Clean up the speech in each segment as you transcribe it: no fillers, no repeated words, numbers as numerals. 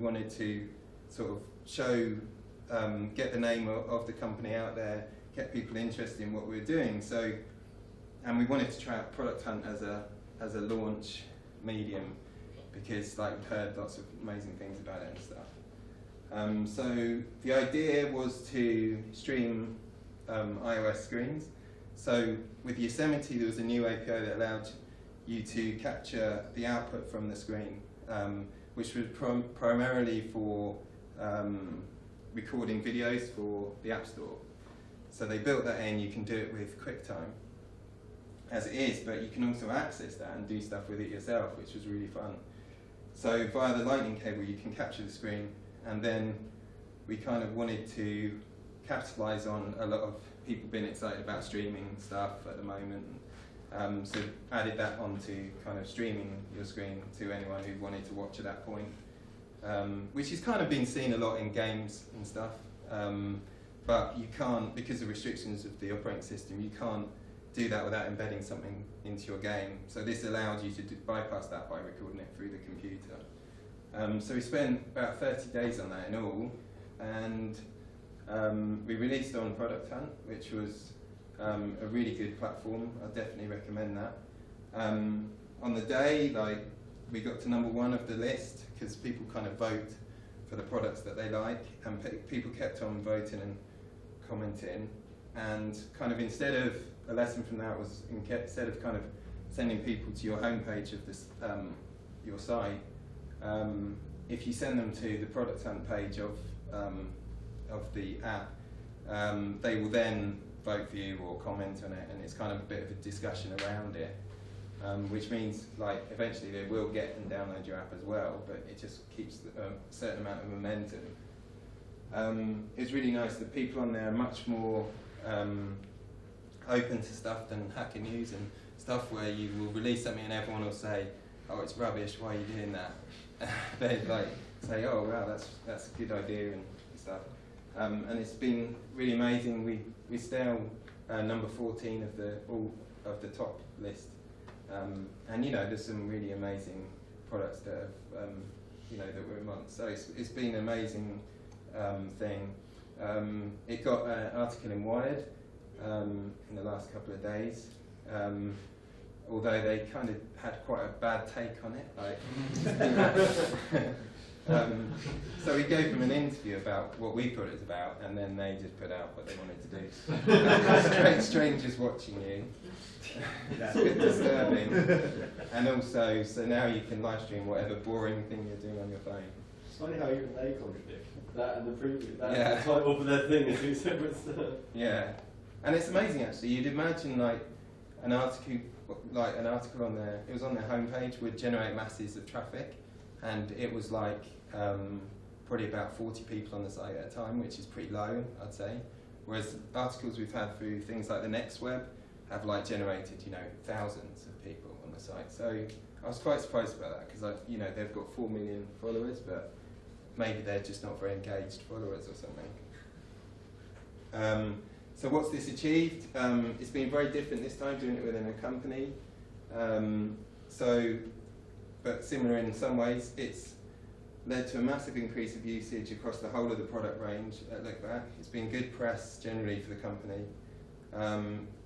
We wanted to sort of show, get the name of the company out there, get people interested in what we were doing. So, and we wanted to try out Product Hunt as a launch medium, because like we've heard lots of amazing things about it and stuff. So the idea was to stream iOS screens. So with Yosemite, there was a new API that allowed you to capture the output from the screen, which was primarily for recording videos for the App Store. So they built that in. You can do it with QuickTime as it is, but you can also access that and do stuff with it yourself, which was really fun. So via the lightning cable, you can capture the screen, and then we kind of wanted to capitalize on a lot of people being excited about streaming stuff at the moment. So added that onto kind of streaming your screen to anyone who wanted to watch at that point, which has kind of been seen a lot in games and stuff. But you can't, because of restrictions of the operating system, you can't do that without embedding something into your game. So this allowed you to bypass that by recording it through the computer. So we spent about 30 days on that in all, and we released on Product Hunt, which was a really good platform. I definitely recommend that. On the day, we got to #1 of the list because people kind of vote for the products that they like, and people kept on voting and commenting. And kind of instead of a lesson from that was instead of kind of sending people to your homepage of this your site, if you send them to the Product Hunt page of the app, they will then vote for you or comment on it, and it's kind of a bit of a discussion around it, which means like eventually they will get and download your app as well, but it just keeps a certain amount of momentum. It's really nice that people on there are much more open to stuff than Hacker News and stuff where you will release something and everyone will say, oh, it's rubbish, why are you doing that? They like say, oh wow, that's a good idea and stuff. And it's been really amazing. We still number 14 of the top list, and you know there's some really amazing products that have that we're amongst. So it's been an amazing thing. It got an article in Wired in the last couple of days, although they kind of had quite a bad take on it. So we gave them an interview about what we thought it was about, and then they just put out what they wanted to do. Strangers watching you. It's a bit disturbing. And also, so now you can live stream whatever boring thing you're doing on your phone. It's funny how even they contradict that and the previous. That yeah. The title for their thing is two separate stuff. Yeah, and it's amazing actually. You'd imagine like an article on their, it was on their homepage, would generate masses of traffic, and it was like probably about 40 people on the site at a time, which is pretty low, I'd say. Whereas articles we've had through things like the Next Web have like generated, thousands of people on the site. So I was quite surprised about that because they've got 4 million followers, but maybe they're just not very engaged followers or something. So what's this achieved? It's been very different this time, doing it within a company. But similar in some ways. It's led to a massive increase of usage across the whole of the product range at Look Back. It's been good press generally for the company.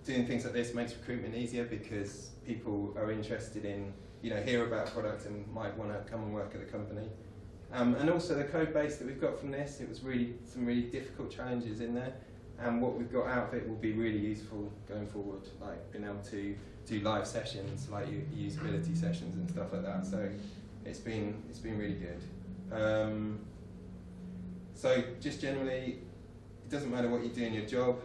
Doing things like this makes recruitment easier because people are interested in, hear about products and might want to come and work at the company. And also the code base that we've got from this, it was some really difficult challenges in there. And what we've got out of it will be really useful going forward, like being able to do live sessions, like usability sessions and stuff like that. So it's been really good. So just generally, it doesn't matter what you do in your job.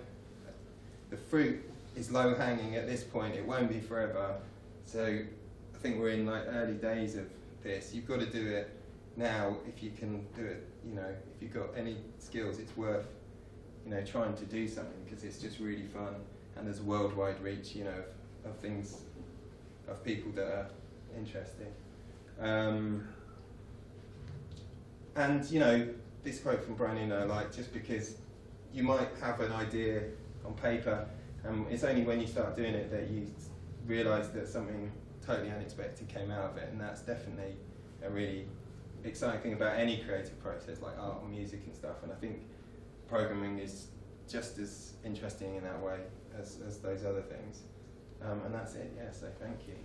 The fruit is low hanging at this point. It won't be forever. So I think we're in like early days of this. You've got to do it now if you can do it. If you've got any skills, it's worth trying to do something because it's just really fun, and there's worldwide reach, of things, of people that are interesting. And this quote from Brian Eno, like, just because you might have an idea on paper, it's only when you start doing it that you realise that something totally unexpected came out of it, and that's definitely a really exciting thing about any creative process, like art and music and stuff. And I think programming is just as interesting in that way as those other things. And that's it. Yeah. So thank you.